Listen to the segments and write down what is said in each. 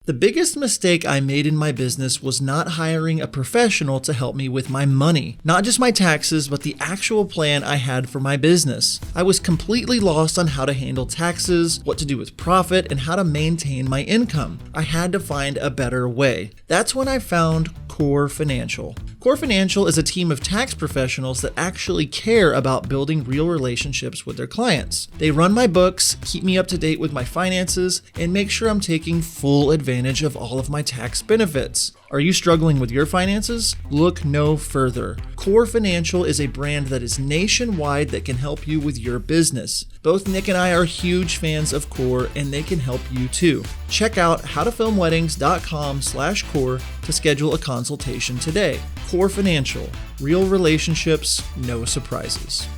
The biggest mistake I made in my business was not hiring a professional to help me with my money. Not just my taxes, but the actual plan I had for my business. I was completely lost on how to handle taxes, what to do with profit, and how to maintain my income. I had to find a better way. That's when I found Core Financial. Core Financial is a team of tax professionals that actually care about building real relationships with their clients. They run my books, keep me up to date with my finances, and make sure I'm taking full advantage of all of my tax benefits. Are you struggling with your finances? Look no further. Core Financial is a brand that is nationwide that can help you with your business. Both Nick and I are huge fans of Core, and they can help you too. Check out howtofilmweddings.com/core to schedule a consultation today. Core Financial, real relationships, no surprises.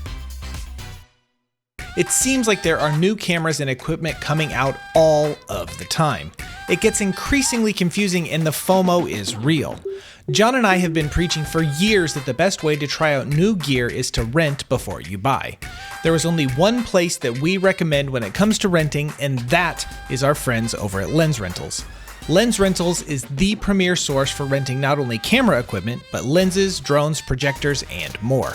It seems like there are new cameras and equipment coming out all of the time. It gets increasingly confusing and the FOMO is real. John and I have been preaching for years that the best way to try out new gear is to rent before you buy. There is only one place that we recommend when it comes to renting, and that is our friends over at Lens Rentals. Lens Rentals is the premier source for renting not only camera equipment, but lenses, drones, projectors, and more.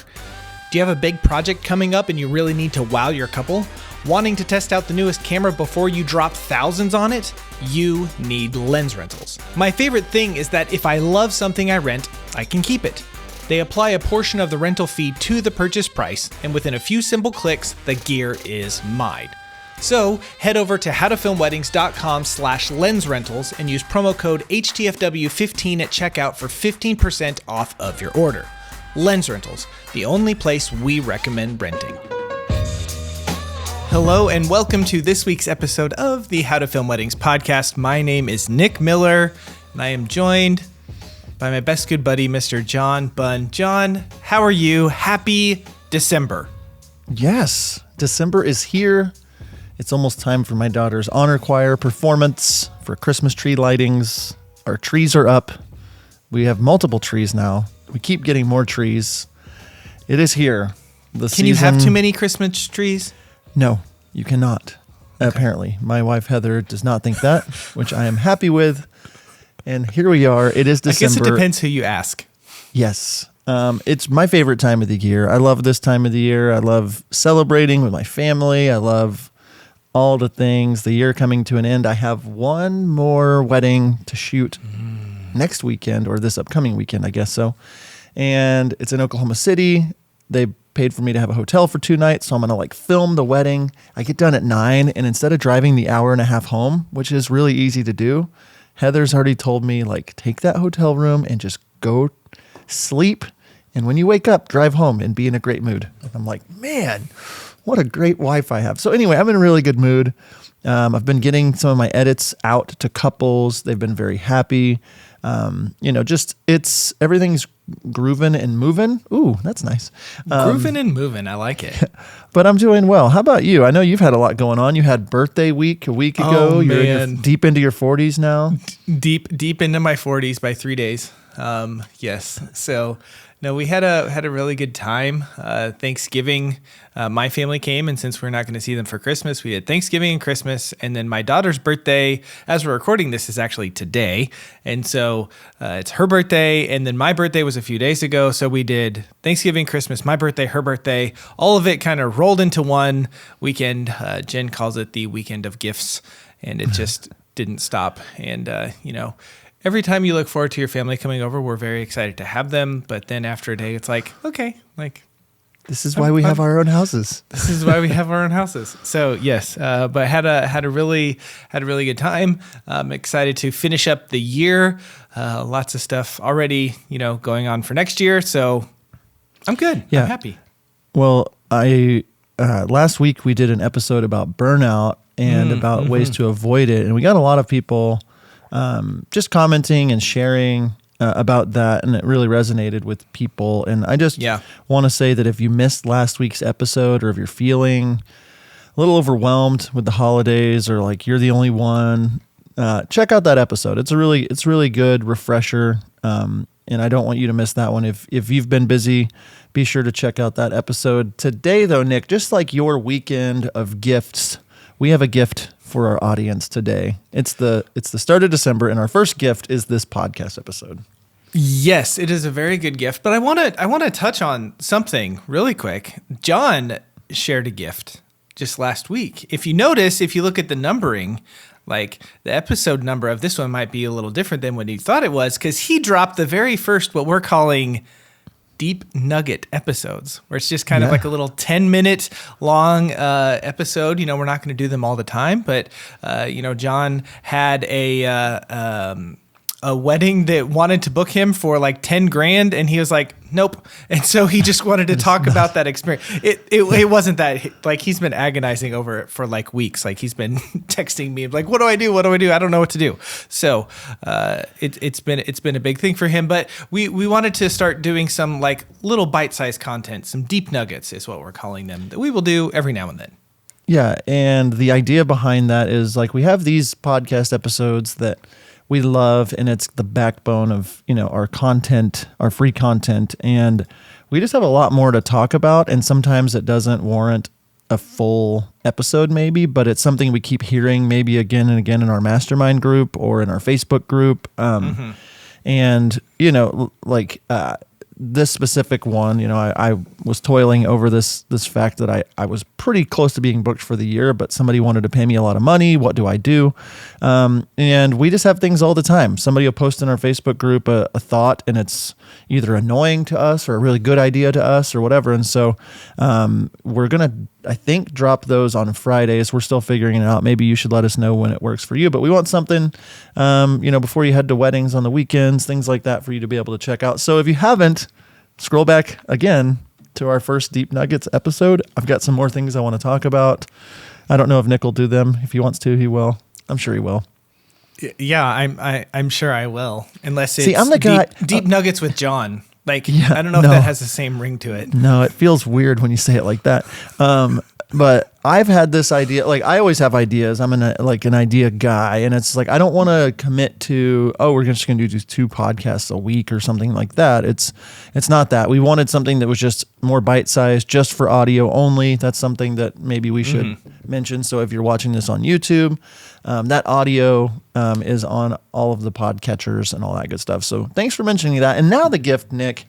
Do you have a big project coming up and you really need to wow your couple? Wanting to test out the newest camera before you drop thousands on it? You need Lens Rentals. My favorite thing is that if I love something I rent, I can keep it. They apply a portion of the rental fee to the purchase price, and within a few simple clicks, the gear is mine. So head over to howtofilmweddings.com/lensrentals and use promo code HTFW15 at checkout for 15% off of your order. Lens Rentals, the only place we recommend renting. Hello and welcome to this week's episode of the How to Film Weddings podcast. My name is Nick Miller and I am joined by my best good buddy, Mr. John Bunn. John, how are you? Happy December. Yes, December is here. It's almost time for my daughter's honor choir performance for Christmas tree lightings. Our trees are up. We have multiple trees now. We keep getting more trees. It is here. Can you have too many Christmas trees? No, you cannot. Okay. Apparently. My wife, Heather, does not think that, which I am happy with. And here we are. It is December. I guess it depends who you ask. Yes. It's my favorite time of the year. I love this time of the year. I love celebrating with my family. I love all the things. The year coming to an end. I have one more wedding to shoot next weekend, or this upcoming weekend, I guess so. And it's in Oklahoma City. They paid for me to have a hotel for 2 nights, so I'm going to film the wedding. I get done at 9, and instead of driving the hour and a half home, which is really easy to do, Heather's already told me, take that hotel room and just go sleep. And when you wake up, drive home and be in a great mood. And I'm like, man, what a great wife I have. So anyway, I'm in a really good mood. I've been getting some of my edits out to couples. They've been very happy. Everything's grooving and moving. Ooh, that's nice. Grooving and moving. I like it. But I'm doing well. How about you? I know you've had a lot going on. You had birthday week a week ago. Oh, You're deep into your 40s now. Deep into my 40s by 3 days. Yes. So no, we had a really good time. Thanksgiving, my family came, and since we're not going to see them for Christmas, we had Thanksgiving and Christmas, and then my daughter's birthday, as we're recording this, is actually today, and so it's her birthday, and then my birthday was a few days ago, so we did Thanksgiving, Christmas, my birthday, her birthday, all of it kind of rolled into one weekend. Jen calls it the weekend of gifts, and it just didn't stop, and every time you look forward to your family coming over, we're very excited to have them. But then after a day, it's okay, this is why we have our own houses. This is why we have our own houses. So yes, but had a really good time. I'm excited to finish up the year. Lots of stuff already, going on for next year. So I'm good. Yeah. I'm happy. Well, last week we did an episode about burnout and about ways to avoid it, and we got a lot of people just commenting and sharing about that, and it really resonated with people. And I just want to say that if you missed last week's episode, or if you're feeling a little overwhelmed with the holidays, or you're the only one, check out that episode. It's really good refresher, and I don't want you to miss that one. If you've been busy, be sure to check out that episode. Today, though, Nick, just like your weekend of gifts, we have a gift for our audience today. It's the start of December, and our first gift is this podcast episode. Yes, it is a very good gift, but I want to touch on something really quick. John shared a gift just last week. If you notice, if you look at the numbering, like the episode number of this one might be a little different than what he thought it was, because he dropped the very first, what we're calling deep nugget episodes, where it's just kind of like a little 10-minute long episode. You know, we're not going to do them all the time, but John had a wedding that wanted to book him for like 10 grand, and he was like, nope. And so he just wanted to talk about that experience. It wasn't that, like, he's been agonizing over it for like weeks. Like, he's been texting me like, what do I do? What do I do? I don't know what to do. So it's been a big thing for him, but we wanted to start doing some like little bite-sized content, some deep nuggets is what we're calling them, that we will do every now and then. Yeah. And the idea behind that is, like, we have these podcast episodes that we love, and it's the backbone of, our content, our free content. And we just have a lot more to talk about. And sometimes it doesn't warrant a full episode maybe, but it's something we keep hearing maybe again and again in our mastermind group or in our Facebook group. And, this specific one, I was toiling over this fact that I was pretty close to being booked for the year, but somebody wanted to pay me a lot of money. What do I do? And we just have things all the time. Somebody will post in our Facebook group a thought, and it's either annoying to us or a really good idea to us or whatever. And so we're going to, I think, drop those on Fridays. We're still figuring it out. Maybe you should let us know when it works for you, but we want something, before you head to weddings on the weekends, things like that, for you to be able to check out. So if you haven't, scroll back again to our first Deep Nuggets episode. I've got some more things I want to talk about. I don't know if Nick will do them. If he wants to, he will. I'm sure he will. Yeah, I'm sure I will. Unless it's I'm the guy, deep Nuggets with John. Like, I don't know if that has the same ring to it. No, it feels weird when you say it like that. But I've had this idea, like, I always have ideas. I'm an idea guy, and it's like, I don't want to commit to, we're just going to do 2 podcasts a week or something like that. It's not that. We wanted something that was just more bite-sized, just for audio only. That's something that maybe we should mention. So if you're watching this on YouTube, that audio is on all of the podcatchers and all that good stuff. So thanks for mentioning that. And now the gift, Nick,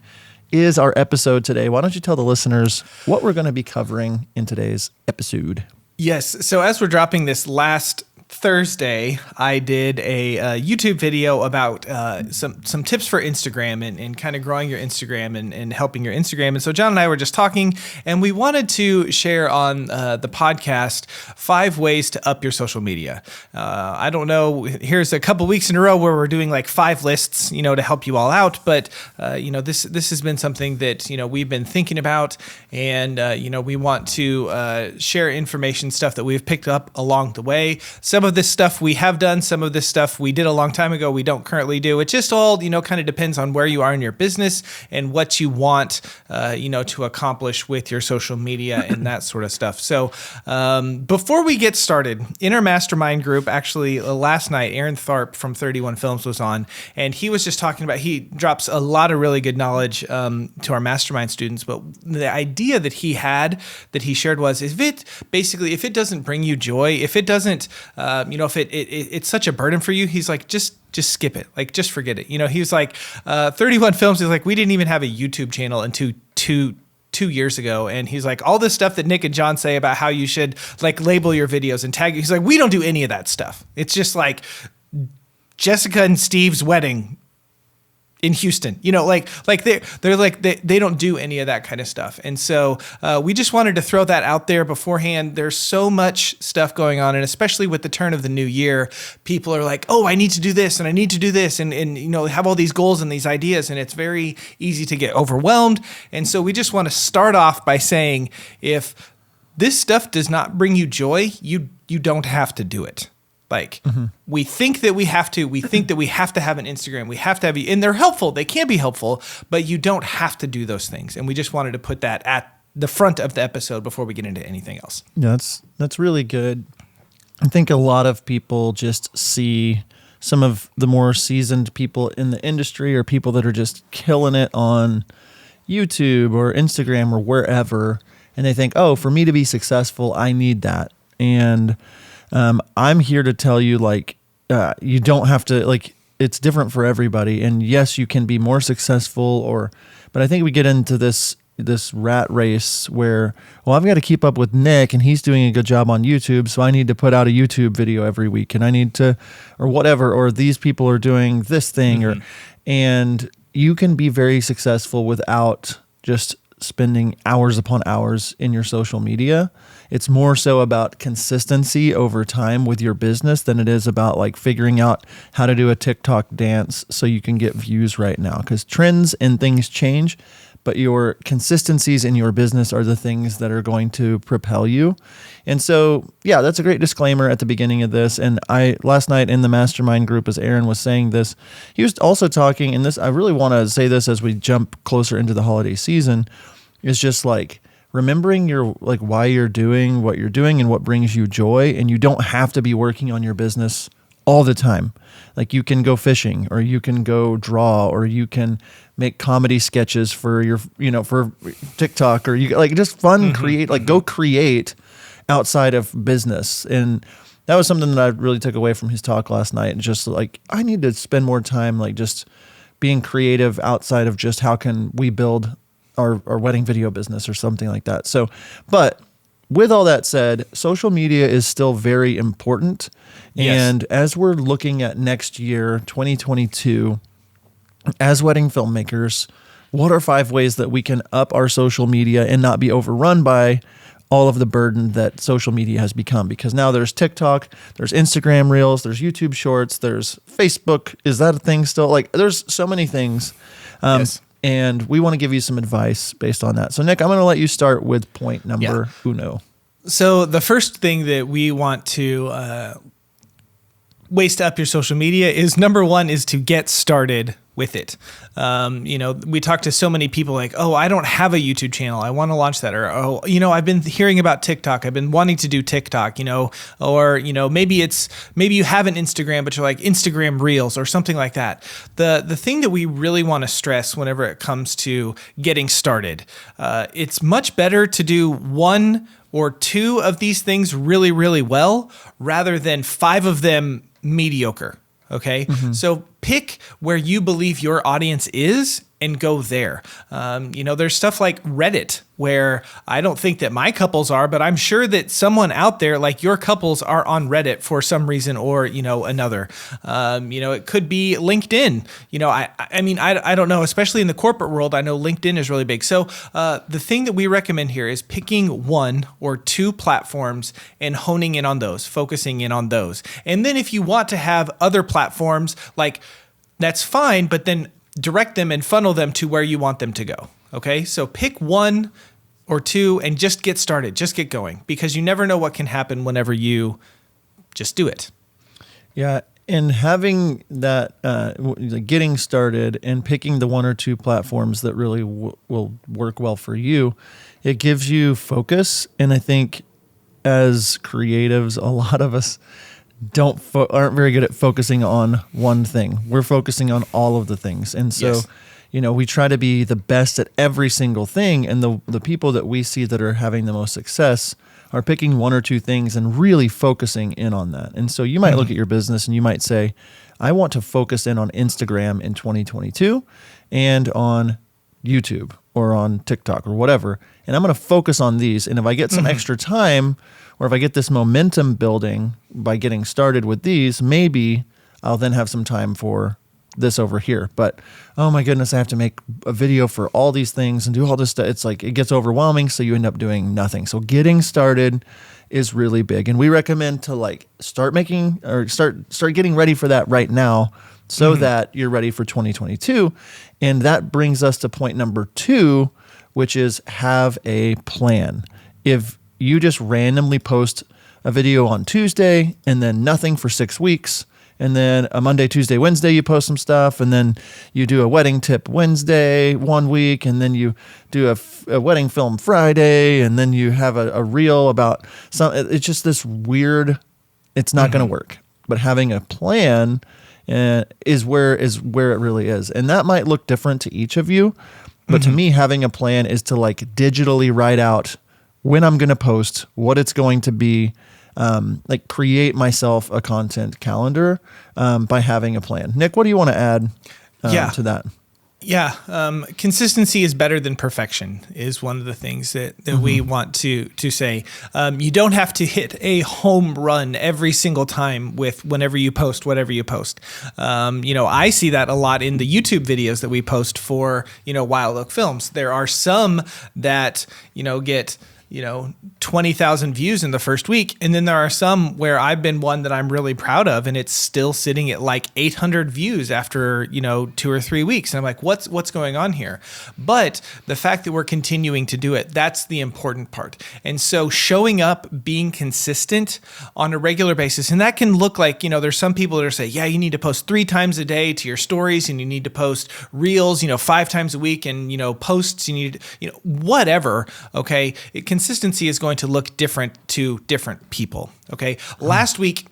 is our episode today. Why don't you tell the listeners what we're going to be covering in today's episode? Yes. So as we're dropping this last Thursday, I did a YouTube video about some tips for Instagram and kind of growing your Instagram and helping your Instagram. And so John and I were just talking, and we wanted to share on the podcast 5 ways to up your social media. I don't know, here's a couple weeks in a row where we're doing like 5 lists, to help you all out. But, this has been something that, we've been thinking about, and, we want to share information, stuff that we've picked up along the way. Some of this stuff we have done, some of this stuff we did a long time ago, we don't currently do. It just all, kind of depends on where you are in your business and what you want, to accomplish with your social media and that sort of stuff. So before we get started, in our mastermind group, actually last night, Aaron Tharp from 31 Films was on, and he was just talking about, he drops a lot of really good knowledge to our mastermind students. But the idea that he had, that he shared was, if it doesn't bring you joy, if it doesn't, if it's such a burden for you, he's like, just skip it. Like, just forget it. He was like, 31 Films is like, we didn't even have a YouTube channel until two years ago. And he's like, all this stuff that Nick and John say about how you should like label your videos and tag, he's like, we don't do any of that stuff. It's just like Jessica and Steve's wedding in Houston, they're like, they don't do any of that kind of stuff. And so we just wanted to throw that out there beforehand. There's so much stuff going on. And especially with the turn of the new year, people are like, I need to do this and I need to do this and have all these goals and these ideas. And it's very easy to get overwhelmed. And so we just want to start off by saying, if this stuff does not bring you joy, you don't have to do it. Like, we think that we have to have an Instagram. We have to have, and they're helpful. They can be helpful, but you don't have to do those things. And we just wanted to put that at the front of the episode before we get into anything else. Yeah, that's really good. I think a lot of people just see some of the more seasoned people in the industry, or people that are just killing it on YouTube or Instagram or wherever, and they think, for me to be successful, I need that. And I'm here to tell you, like, you don't have to, like, it's different for everybody. And yes, you can be more successful, but I think we get into this rat race where, well, I've got to keep up with Nick and he's doing a good job on YouTube, so I need to put out a YouTube video every week, and I need to, or whatever, or these people are doing this thing, and you can be very successful without just spending hours upon hours in your social media. It's more so about consistency over time with your business than it is about like figuring out how to do a TikTok dance so you can get views right now, because trends and things change, but your consistencies in your business are the things that are going to propel you. And so, yeah, that's a great disclaimer at the beginning of this. And last night in the mastermind group, as Aaron was saying this, he was also talking, and this, I really want to say this as we jump closer into the holiday season, is just like remembering why you're doing what you're doing and what brings you joy. And you don't have to be working on your business all the time. Like, you can go fishing, or you can go draw, or you can make comedy sketches for for TikTok, or you like just fun, go create outside of business. And that was something that I really took away from his talk last night. And just like, I need to spend more time, like, just being creative outside of just how can we build our wedding video business or something like that. So, but with all that said, social media is still very important. Yes. And as we're looking at next year, 2022, as wedding filmmakers, what are 5 ways that we can up our social media and not be overrun by all of the burden that social media has become? Because now there's TikTok, there's Instagram Reels, there's YouTube Shorts, there's Facebook. Is that a thing still? Like, there's so many things. Yes. And we want to give you some advice based on that. So, Nick, I'm going to let you start with point number uno. So the first thing that we want to ways to up your social media is, number one, is to get started with it. We talk to so many people like, oh, I don't have a YouTube channel, I want to launch that. Or, oh, I've been hearing about TikTok, I've been wanting to do TikTok, or, maybe you have an Instagram, but you're like Instagram Reels or something like that. The thing that we really want to stress whenever it comes to getting started, it's much better to do 1 or 2 of these things really, really well, rather than 5 of them mediocre. Okay. So pick where you believe your audience is and go there. There's stuff like Reddit, where I don't think that my couples are, but I'm sure that someone out there, like your couples, are on Reddit for some reason or, another. It could be LinkedIn. I don't know, especially in the corporate world, I know LinkedIn is really big. So the thing that we recommend here is picking 1 or 2 platforms and honing in on those, focusing in on those. And then if you want to have other platforms, like, that's fine, but then direct them and funnel them to where you want them to go. Okay. So pick 1 or 2 and just get started, just get going, because you never know what can happen whenever you just do it. Yeah. And having that, getting started and picking the 1 or 2 platforms that really will work well for you, it gives you focus. And I think as creatives, a lot of us aren't very good at focusing on one thing. We're focusing on all of the things. And so, yes, we try to be the best at every single thing. And the people that we see that are having the most success are picking 1 or 2 things and really focusing in on that. And so you might look at your business and you might say, I want to focus in on Instagram in 2022 and on YouTube or on TikTok or whatever. And I'm going to focus on these. And if I get some extra time, or if I get this momentum building by getting started with these, maybe I'll then have some time for this over here. But, oh my goodness, I have to make a video for all these things and do all this stuff. It's like, it gets overwhelming, so you end up doing nothing. So getting started is really big. And we recommend to start getting ready for that right now, so that you're ready for 2022. And that brings us to point number 2, which is have a plan. If you just randomly post a video on Tuesday and then nothing for 6 weeks, and then a Monday, Tuesday, Wednesday, you post some stuff, and then you do a wedding tip Wednesday 1 week, and then you do a wedding film Friday, and then you have a reel about it's just this weird, it's not going to work. But having a plan is where it really is. And that might look different to each of you, but to me, having a plan is to digitally write out when I'm going to post, what it's going to be, like create myself a content calendar by having a plan. Nick, what do you want to add to that? Yeah, consistency is better than perfection is one of the things that we want to say. You don't have to hit a home run every single time with whenever you post, whatever you post. I see that a lot in the YouTube videos that we post for, Wild Oak Films. There are some that, get 20,000 views in the first week. And then there are some where I've been one that I'm really proud of, and it's still sitting at like 800 views after, 2 or 3 weeks. And I'm like, what's going on here? But the fact that we're continuing to do it, that's the important part. And so showing up, being consistent on a regular basis, and that can look like, there's some people that are saying, yeah, you need to post 3 times a day to your stories, and you need to post reels, 5 times a week, and, posts, you need, whatever. Okay. Consistency is going to look different to different people. Okay. Last week,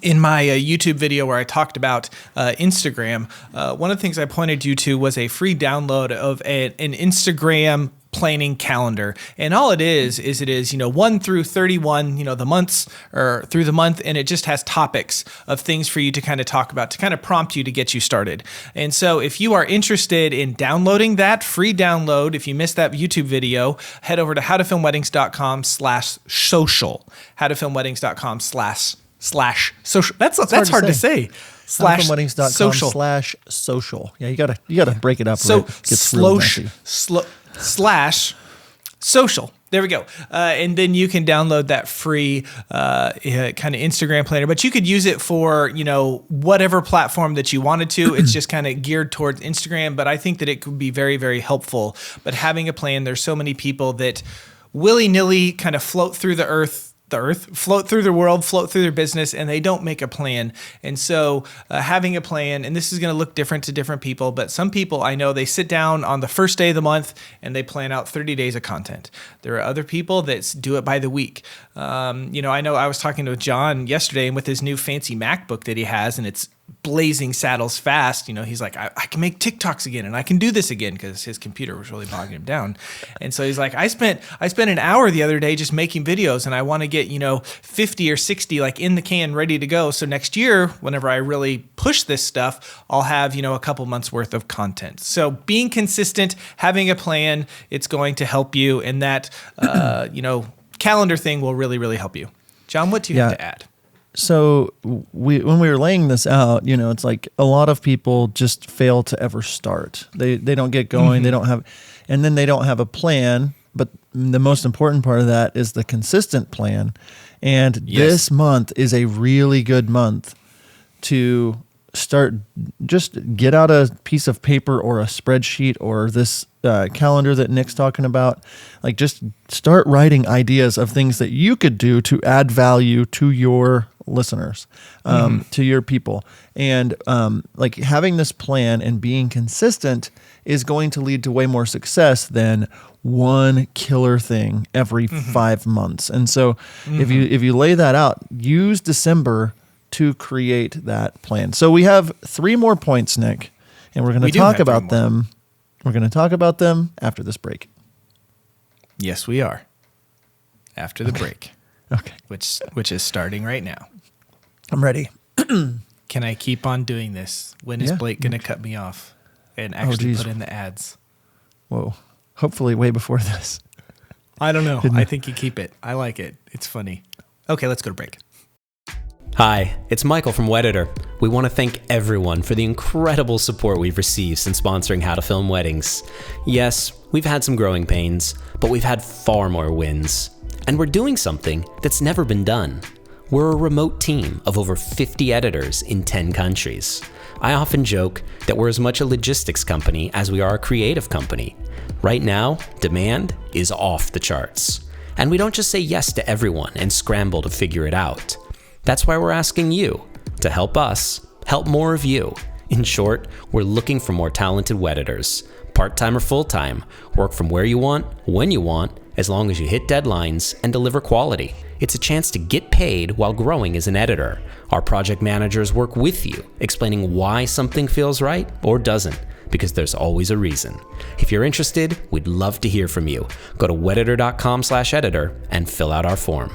in my YouTube video where I talked about Instagram, one of the things I pointed you to was a free download of an Instagram planning calendar. And all it is 1 through 31, the months or through the month. And it just has topics of things for you to kind of talk about, to kind of prompt you to get you started. And so if you are interested in downloading that free download, if you missed that YouTube video, head over to howtofilmweddings.com/social, howtofilmweddings.com/social. That's hard to say. howtofilmweddings.com/social. Yeah, you gotta break it up. So it gets real messy. /social. There we go. And then you can download that free kind of Instagram planner, but you could use it for, whatever platform that you wanted to. It's just kind of geared towards Instagram, but I think that it could be very, very helpful. But having a plan, there's so many people that willy-nilly kind of float through float through the world, float through their business, and they don't make a plan. And so having a plan, and this is going to look different to different people, but some people I know, they sit down on the first day of the month and they plan out 30 days of content. There are other people that do it by the week. I know I was talking to John yesterday, and with his new fancy MacBook that he has, and it's blazing saddles fast, he's like, I can make TikToks again, and I can do this again, because his computer was really bogging him down. And so he's like, I spent an hour the other day just making videos, and I want to get 50 or 60 like in the can, ready to go. So next year, whenever I really push this stuff, I'll have a couple months worth of content. So being consistent, having a plan, it's going to help you, and that calendar thing will really, really help you. John, what do you have to add? So when we were laying this out, it's like a lot of people just fail to ever start. They don't get going. They don't have, and then they don't have a plan. But the most important part of that is the consistent plan. And this month is a really good month to start. Just get out a piece of paper or a spreadsheet or this calendar that Nick's talking about. Like, just start writing ideas of things that you could do to add value to your listeners, to your people. And like having this plan and being consistent is going to lead to way more success than one killer thing every 5 months. And so if you lay that out, use December to create that plan. So we have 3 more points, Nick, and we're going to talk about them. We're going to talk about them after this break. Yes, we are. After the break. Okay. Which is starting right now. I'm ready. Can I keep on doing this? When is Blake going to cut me off and actually put in the ads? Whoa. Hopefully way before this. I don't know. I think you keep it. I like it. It's funny. Okay, let's go to break. Hi, it's Michael from Wedditor. We want to thank everyone for the incredible support we've received since sponsoring How to Film Weddings. Yes, we've had some growing pains, but we've had far more wins. And we're doing something that's never been done. We're a remote team of over 50 editors in 10 countries. I often joke that we're as much a logistics company as we are a creative company. Right now, demand is off the charts. And we don't just say yes to everyone and scramble to figure it out. That's why we're asking you to help us help more of you. In short, we're looking for more talented Wedditors. Part-time or full-time, work from where you want, when you want, as long as you hit deadlines and deliver quality. It's a chance to get paid while growing as an editor. Our project managers work with you, explaining why something feels right or doesn't, because there's always a reason. If you're interested, we'd love to hear from you. Go to wedditor.com/editor and fill out our form.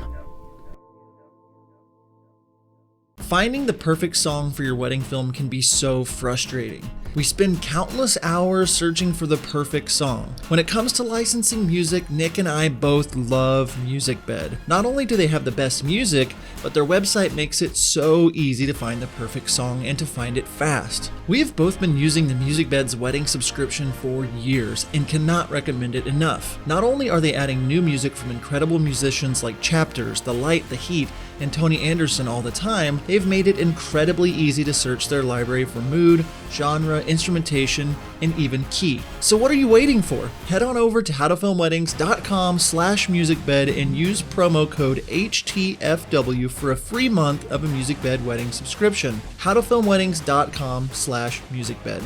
Finding the perfect song for your wedding film can be so frustrating. We spend countless hours searching for the perfect song. When it comes to licensing music, Nick and I both love MusicBed. Not only do they have the best music, but their website makes it so easy to find the perfect song and to find it fast. We have both been using the MusicBed's wedding subscription for years and cannot recommend it enough. Not only are they adding new music from incredible musicians like Chapters, The Light, The Heat, and Tony Anderson all the time, they've made it incredibly easy to search their library for mood, genre, instrumentation, and even key. So what are you waiting for? Head on over to howtofilmweddings.com/musicbed and use promo code HTFW for a free month of a MusicBed wedding subscription. howtofilmweddings.com/musicbed.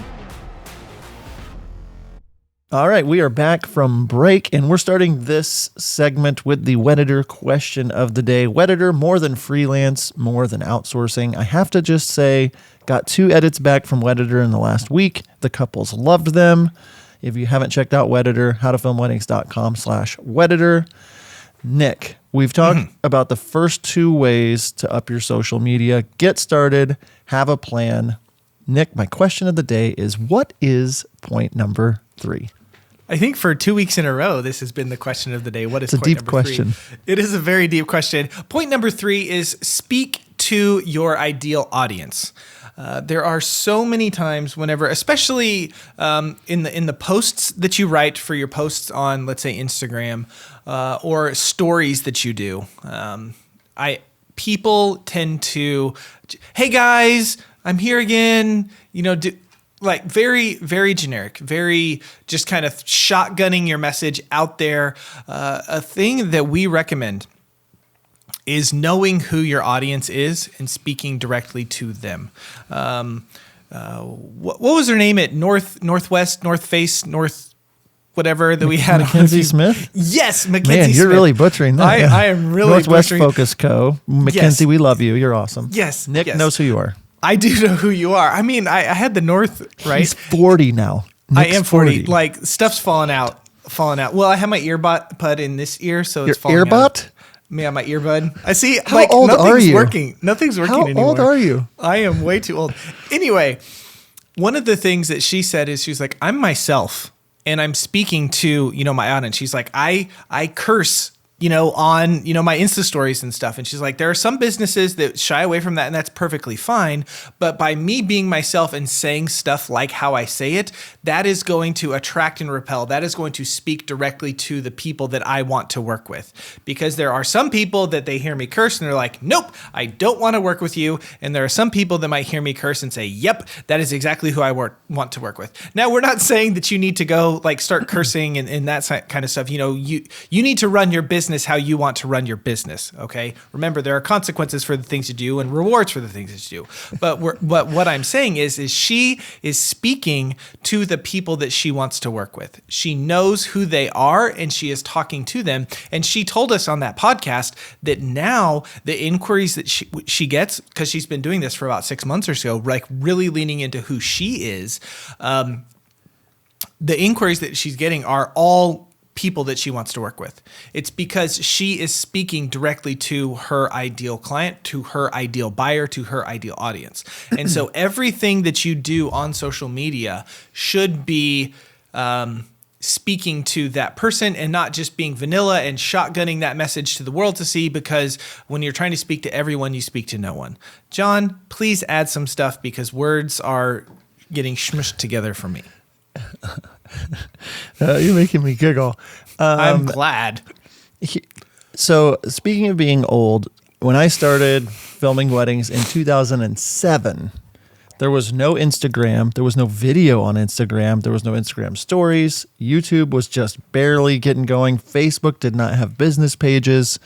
All right, we are back from break, and we're starting this segment with the Wedditor question of the day. Wedditor, more than freelance, more than outsourcing. I have to just say, got 2 edits back from Wedditor in the last week. The couples loved them. If you haven't checked out Wedditor, howtofilmweddings.com/Wedditor. Nick, we've talked about the first 2 ways to up your social media. Get started, have a plan. Nick, my question of the day is, what is point number 3? I think for 2 weeks in a row, this has been the question of the day. What is It's a point deep number question. 3? It is a very deep question. Point number 3 is speak to your ideal audience. There are so many times whenever, especially in the posts that you write for your posts on, let's say, Instagram or stories that you do, people tend to, hey guys, I'm here again. Like very, very generic, very just kind of shotgunning your message out there. A thing that we recommend is knowing who your audience is and speaking directly to them. What was her name at Northwest, North Face, North whatever that we had? Mackenzie Smith? Yes, Mackenzie Man, you're Smith. really butchering that. I am really Northwest butchering. Focus Co. Mackenzie, we love you. You're awesome. Yes, Nick yes. knows who you are. I do know who you are. I mean, I had the North, right? He's 40 now. I Nick's am 40. Like, stuff's falling out. Well, I have my earbud in this ear, so Your it's falling out. earbud? Yeah, my earbud. I see. How old nothing's are you? working. Nothing's working How anymore. old are you? I am way too old. Anyway, one of the things that she said is she's like, I'm myself, and I'm speaking to my audience. She's like, I curse. On, my Insta stories and stuff. And she's like, there are some businesses that shy away from that, and that's perfectly fine. But by me being myself and saying stuff like how I say it, that is going to attract and repel. That is going to speak directly to the people that I want to work with. Because there are some people that they hear me curse and they're like, nope, I don't want to work with you. And there are some people that might hear me curse and say, yep, that is exactly who I want to work with. Now, we're not saying that you need to go start cursing and that kind of stuff. You need to run your business how you want to run your business. Okay. Remember, there are consequences for the things you do and rewards for the things that you do. But what I'm saying is she is speaking to the people that she wants to work with. She knows who they are and she is talking to them. And she told us on that podcast that now the inquiries that she gets, because she's been doing this for about 6 months or so, like really leaning into who she is, the inquiries that she's getting are all people that she wants to work with. It's because she is speaking directly to her ideal client, to her ideal buyer, to her ideal audience. And so everything that you do on social media should be speaking to that person and not just being vanilla and shotgunning that message to the world to see, because when you're trying to speak to everyone, you speak to no one. John, please add some stuff because words are getting smushed together for me. You're making me giggle. I'm glad. So speaking of being old, when I started filming weddings in 2007, there was no Instagram. There was no video on Instagram. There was no Instagram stories. YouTube was just barely getting going. Facebook did not have business pages.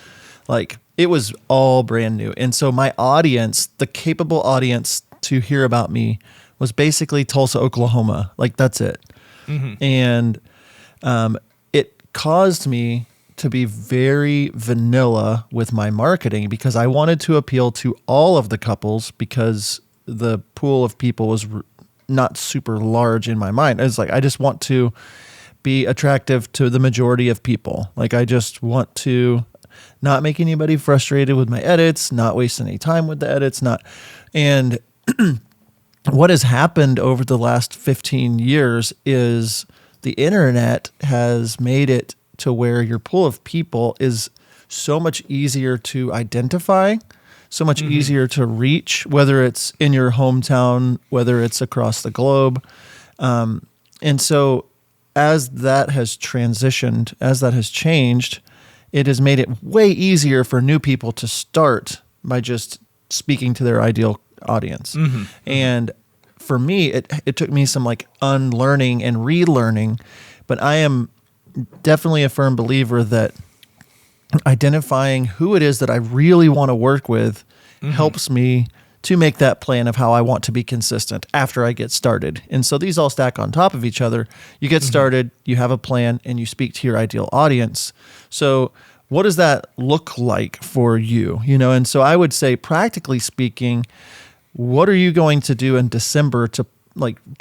It was all brand new. And so my audience, the capable audience to hear about me, was basically Tulsa, Oklahoma. That's it. Mm-hmm. And it caused me to be very vanilla with my marketing because I wanted to appeal to all of the couples because the pool of people was not super large in my mind. It's I just want to be attractive to the majority of people. I just want to not make anybody frustrated with my edits, not waste any time with the edits, and what has happened over the last 15 years is the internet has made it to where your pool of people is so much easier to identify, so much easier to reach, whether it's in your hometown, whether it's across the globe. And so as that has transitioned, as that has changed, it has made it way easier for new people to start by just speaking to their ideal audience. And for me, it took me some like unlearning and relearning, but I am definitely a firm believer that identifying who it is that I really want to work with helps me to make that plan of how I want to be consistent after I get started. And so these all stack on top of each other. You get started, you have a plan, and you speak to your ideal audience. So what does that look like for you? And so I would say, practically speaking, what are you going to do in December to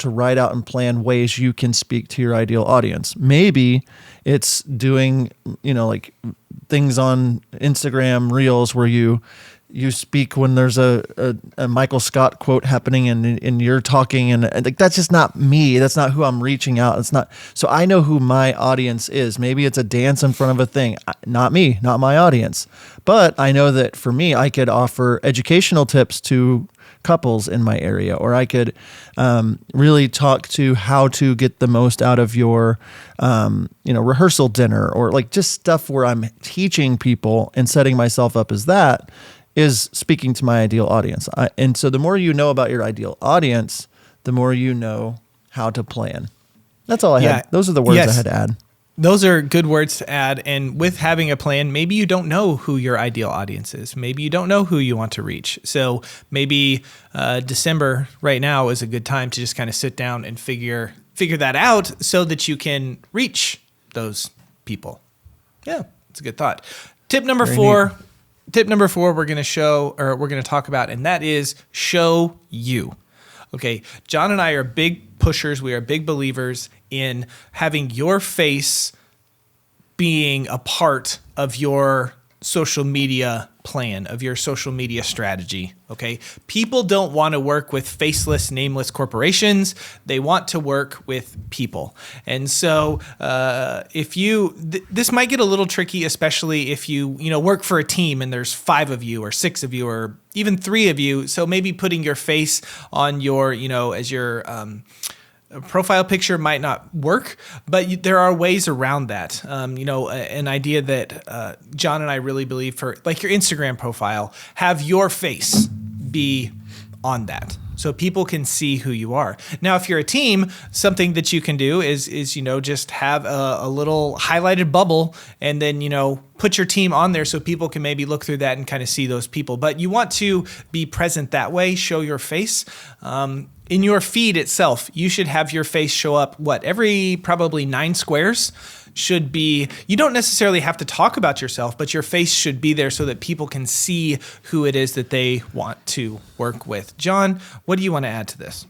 write out and plan ways you can speak to your ideal audience? Maybe it's doing, like things on Instagram Reels where you speak when there's a Michael Scott quote happening and you're talking and like, that's just not me. That's not who I'm reaching out. It's not. So I know who my audience is. Maybe it's a dance in front of a thing. Not me, not my audience. But I know that for me, I could offer educational tips to couples in my area, or I could really talk to how to get the most out of your rehearsal dinner, or like just stuff where I'm teaching people and setting myself up as that is speaking to my ideal audience. And so the more you know about your ideal audience, the more you know how to plan. That's all I had. Those are the words I had to add. Those are good words to add. And with having a plan, maybe you don't know who your ideal audience is. Maybe you don't know who you want to reach. So maybe December right now is a good time to just kind of sit down and figure that out so that you can reach those people. Yeah, it's a good thought. Tip number four we're going to talk about, and that is show you. Okay, John and I are big pushers. We are big believers in having your face being a part of your social media plan, of your social media strategy. Okay, people don't want to work with faceless, nameless corporations. They want to work with people. And so if you, this might get a little tricky, especially if you work for a team and there's 5 of you or 6 of you or even 3 of you. So maybe putting your face on your, as your profile picture might not work, but there are ways around that. An idea that John and I really believe, for like your Instagram profile, have your face be on that so people can see who you are. Now, if you're a team, something that you can do is just have a little highlighted bubble and then, put your team on there so people can maybe look through that and kind of see those people. But you want to be present that way, show your face. In your feed itself, you should have your face show up, every probably 9 squares should be, you don't necessarily have to talk about yourself, but your face should be there so that people can see who it is that they want to work with. John, what do you want to add to this?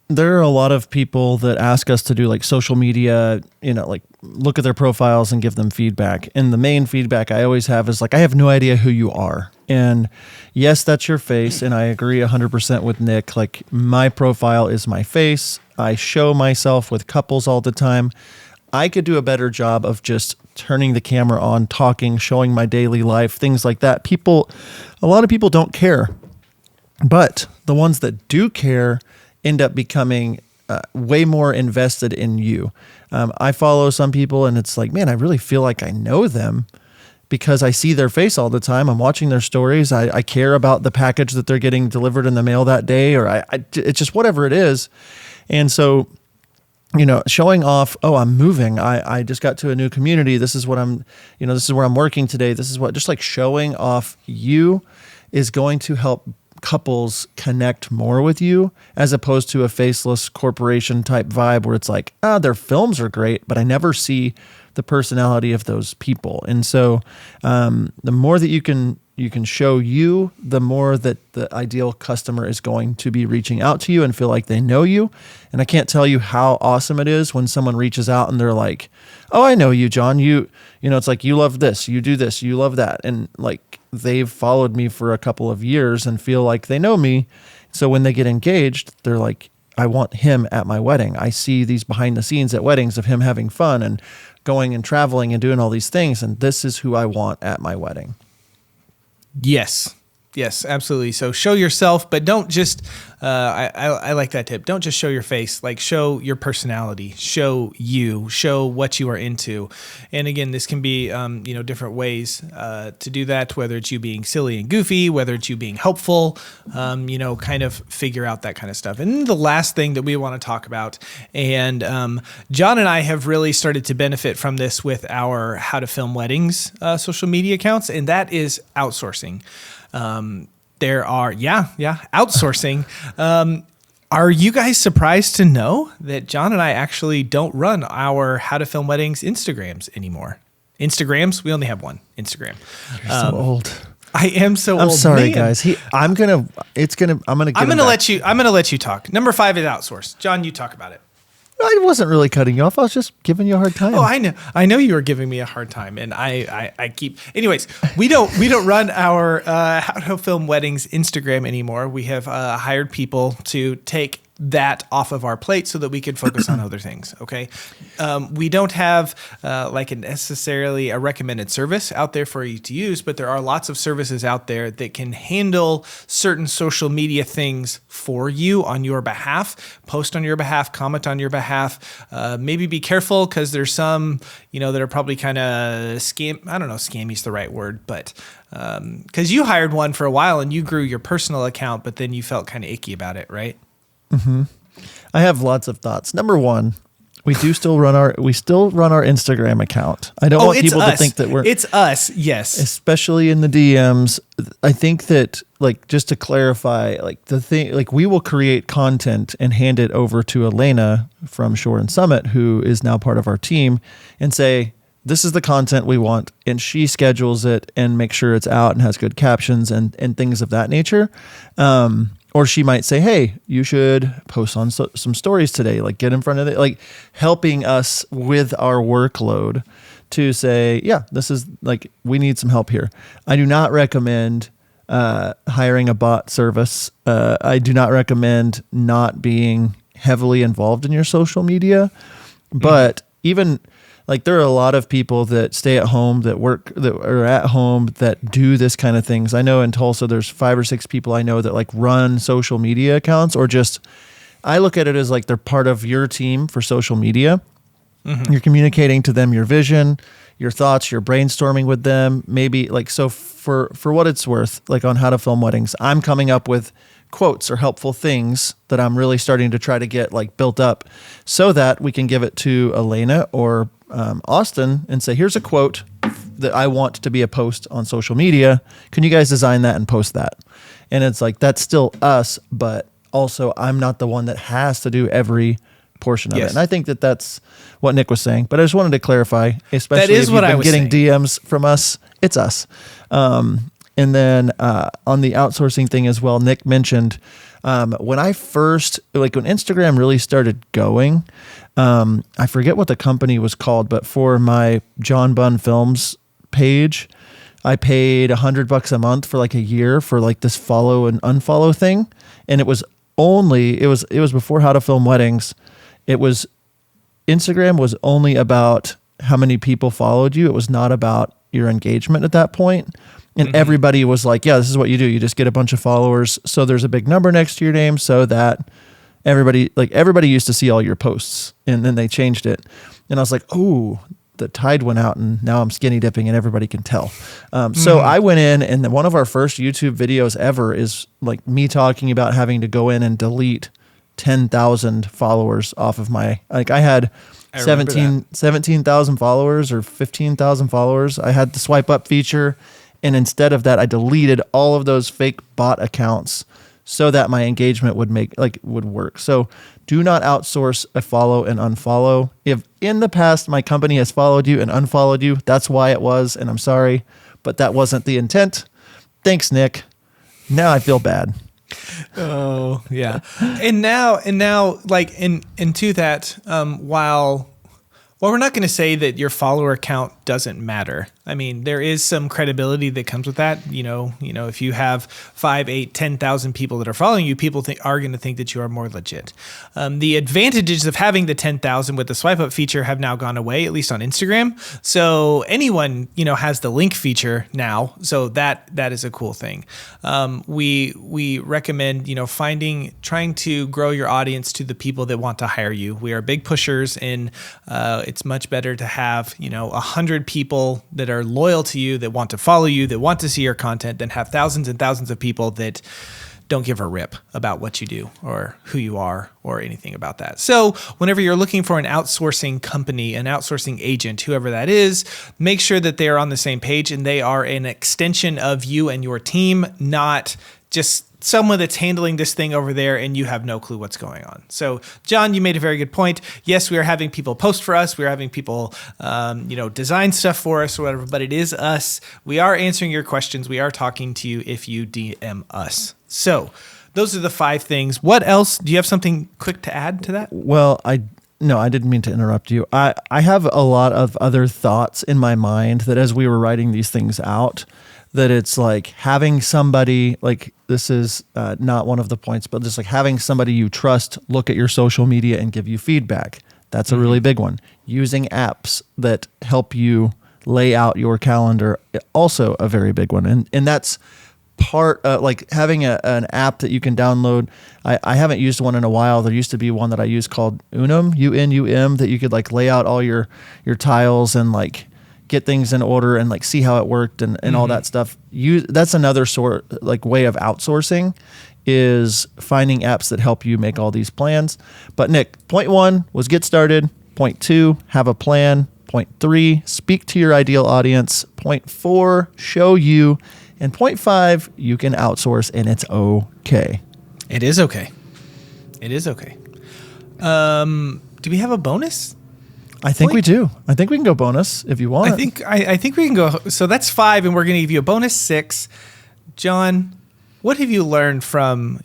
There are a lot of people that ask us to do like social media, like look at their profiles and give them feedback. And the main feedback I always have is like, I have no idea who you are. And yes, that's your face. And I agree 100% with Nick. Like, my profile is my face. I show myself with couples all the time. I could do a better job of just turning the camera on, talking, showing my daily life, things like that. A lot of people don't care, but the ones that do care end up becoming way more invested in you. I follow some people and it's like, man, I really feel like I know them because I see their face all the time. I'm watching their stories. I care about the package that they're getting delivered in the mail that day, or it's just whatever it is. And so, showing off, oh, I'm moving. I just got to a new community. This is what this is where I'm working today. This is what, just like showing off you is going to help couples connect more with you, as opposed to a faceless corporation type vibe where it's like, their films are great, but I never see the personality of those people. And so the more that you can show you, the more that the ideal customer is going to be reaching out to you and feel like they know you. And I can't tell you how awesome it is when someone reaches out and they're like, oh, I know you, John. You know, it's like, you love this, you do this, you love that. And like, they've followed me for a couple of years and feel like they know me. So when they get engaged, they're like, I want him at my wedding. I see these behind the scenes at weddings of him having fun and going and traveling and doing all these things. And this is who I want at my wedding. Yes. Yes, absolutely. So show yourself, but don't just, I like that tip. Don't just show your face, like show your personality, show you, show what you are into. And again, this can be, different ways to do that, whether it's you being silly and goofy, whether it's you being helpful, kind of figure out that kind of stuff. And the last thing that we want to talk about, and John and I have really started to benefit from this with our How to Film Weddings social media accounts, and that is outsourcing. Outsourcing. Are you guys surprised to know that John and I actually don't run our How to Film Weddings Instagrams anymore? Instagrams? We only have one Instagram. You're so old. I am so old. I'm sorry, man. guys. I'm gonna let you talk. Number 5 is outsource. John, you talk about it. I wasn't really cutting you off. I was just giving you a hard time. Oh, I know you were giving me a hard time, and I keep. Anyways, we don't run our How to Film Weddings Instagram anymore. We have hired people to take that off of our plate so that we could focus on other things. Okay, we don't have necessarily a recommended service out there for you to use, but there are lots of services out there that can handle certain social media things for you on your behalf, post on your behalf, comment on your behalf. Maybe be careful because there's some that are probably kind of scam. I don't know, scammy is the right word, but because you hired one for a while and you grew your personal account, but then you felt kind of icky about it, right? Mm-hmm. I have lots of thoughts. Number one, we still run our Instagram account. I don't want people to think that it's us. Yes. Especially in the DMs. I think that, like, just to clarify, like, the thing, like, we will create content and hand it over to Elena from Shore and Summit, who is now part of our team, and say, this is the content we want. And she schedules it and makes sure it's out and has good captions and things of that nature. Or she might say, hey, you should post on some stories today, like get in front of it, like helping us with our workload to say, yeah, this is like, we need some help here. I do not recommend hiring a bot service. I do not recommend not being heavily involved in your social media. But even like, there are a lot of people that stay at home, that work, that are at home, that do this kind of things. I know in Tulsa, there's 5 or 6 people I know that like run social media accounts, or just, I look at it as like they're part of your team for social media. Mm-hmm. You're communicating to them your vision, your thoughts, you're brainstorming with them. Maybe like, so for what it's worth, like on How to Film Weddings, I'm coming up with quotes or helpful things that I'm really starting to try to get like built up so that we can give it to Elena or Austin and say, here's a quote that I want to be a post on social media. Can you guys design that and post that? And it's like, that's still us, but also I'm not the one that has to do every portion of it. And I think that that's what Nick was saying, but I just wanted to clarify, especially if you've been getting DMs from us, it's us. And then on the outsourcing thing as well, Nick mentioned when I first, like when Instagram really started going, I forget what the company was called, but for my John Bunn Films page, I paid $100 a month for like a year for like this follow and unfollow thing. And it was before How to Film Weddings. Instagram was only about how many people followed you. It was not about your engagement at that point. And everybody was like, yeah, this is what you do. You just get a bunch of followers. So there's a big number next to your name so that everybody used to see all your posts, and then they changed it. And I was like, oh, the tide went out and now I'm skinny dipping and everybody can tell. So I went in, and one of our first YouTube videos ever is like me talking about having to go in and delete 10,000 followers off of my, like I had 17,000 followers or 15,000 followers. I had the swipe up feature. And instead of that, I deleted all of those fake bot accounts so that my engagement would work. So do not outsource a follow and unfollow. If in the past my company has followed you and unfollowed you, that's why it was, and I'm sorry, but that wasn't the intent. Thanks, Nick. Now I feel bad. Oh yeah. And now like into that, while we're not going to say that your follower count doesn't matter. I mean, there is some credibility that comes with that. You know, if you have 5, 8, 10,000 people that are following you, people are going to think that you are more legit. The advantages of having the 10,000 with the swipe up feature have now gone away, at least on Instagram. So anyone, has the link feature now. So that is a cool thing. We recommend, trying to grow your audience to the people that want to hire you. We are big pushers in, it's much better to have, 100 people that are loyal to you, that want to follow you, that want to see your content, than have thousands and thousands of people that don't give a rip about what you do or who you are or anything about that. So whenever you're looking for an outsourcing company, an outsourcing agent, whoever that is, make sure that they are on the same page and they are an extension of you and your team, not just someone that's handling this thing over there and you have no clue what's going on. So John, you made a very good point. Yes, we are having people post for us. We are having people, design stuff for us or whatever, but it is us. We are answering your questions. We are talking to you if you DM us. So those are the 5 things. What else? Do you have something quick to add to that? Well, No, I didn't mean to interrupt you. I have a lot of other thoughts in my mind that as we were writing these things out, that it's like having somebody, like this is not one of the points, but just like having somebody you trust look at your social media and give you feedback. That's a really big one. Using apps that help you lay out your calendar, also a very big one. And that's part, like having an app that you can download. I haven't used one in a while. There used to be one that I used called Unum, UNUM, that you could like lay out all your tiles and like get things in order and like see how it worked and all that stuff. That's another way of outsourcing, is finding apps that help you make all these plans. But Nick, point 1 was get started. Point 2, have a plan. Point 3, speak to your ideal audience. Point 4, show you. And point 5, you can outsource and it's okay. It is okay. It is okay. Do we have a bonus? I think we do. I think we can go bonus if you want. I think we can go. So that's 5, and we're going to give you a bonus 6. John, what have you learned from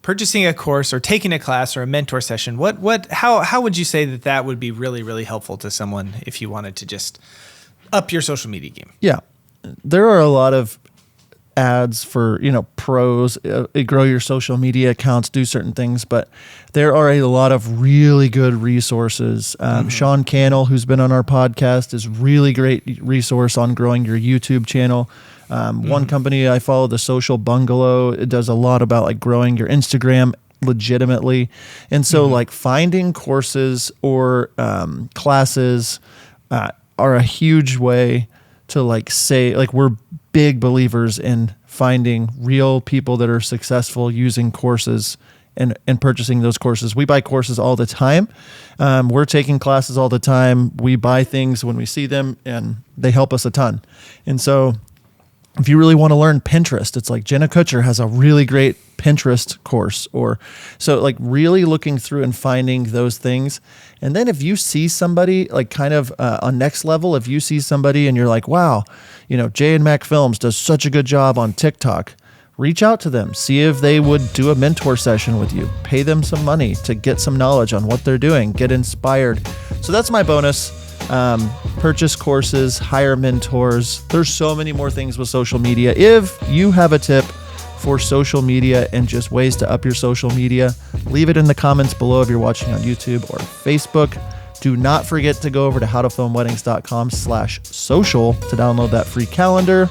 purchasing a course or taking a class or a mentor session? How would you say that would be really, really helpful to someone if you wanted to just up your social media game? Yeah, there are a lot of ads for pros, grow your social media accounts, do certain things, but there are a lot of really good resources. Sean Cannell, who's been on our podcast, is really great resource on growing your YouTube channel. One company I follow, the Social Bungalow, it does a lot about like growing your Instagram legitimately. And so like finding courses or classes are a huge way to like say, like, we're big believers in finding real people that are successful using courses and purchasing those courses. We buy courses all the time. We're taking classes all the time. We buy things when we see them and they help us a ton. And so if you really want to learn Pinterest, it's like Jenna Kutcher has a really great Pinterest course, or so like really looking through and finding those things. And then if you see somebody like kind of on next level, if you see somebody and you're like, wow, Jay and Mac Films does such a good job on TikTok, reach out to them, see if they would do a mentor session with you, pay them some money to get some knowledge on what they're doing, get inspired. So that's my bonus. Purchase courses, hire mentors. There's so many more things with social media. If you have a tip for social media and just ways to up your social media, leave it in the comments below if you're watching on YouTube or Facebook. Do not forget to go over to howtofilmweddings.com/social to download that free calendar.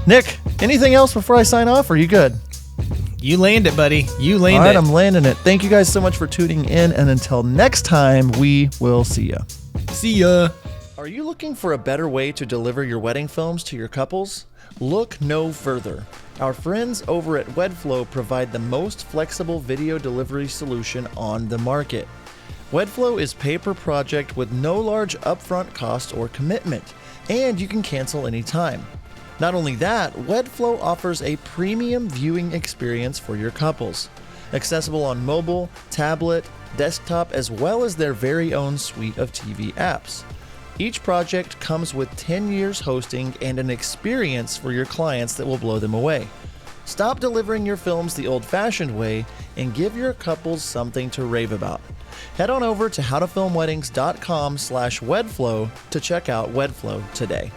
Nick, anything else before I sign off? Or are you good? You land it, buddy. You land it. All right, I'm landing it. Thank you guys so much for tuning in. And until next time, we will see ya. See ya. Are you looking for a better way to deliver your wedding films to your couples? Look no further. Our friends over at WedFlow provide the most flexible video delivery solution on the market. WedFlow is pay per project with no large upfront cost or commitment, and you can cancel anytime. Not only that, WedFlow offers a premium viewing experience for your couples, accessible on mobile, tablet, desktop, as well as their very own suite of TV apps. Each project comes with 10 years hosting and an experience for your clients that will blow them away. Stop delivering your films the old-fashioned way and give your couples something to rave about. Head on over to howtofilmweddings.com/wedflow to check out WedFlow today.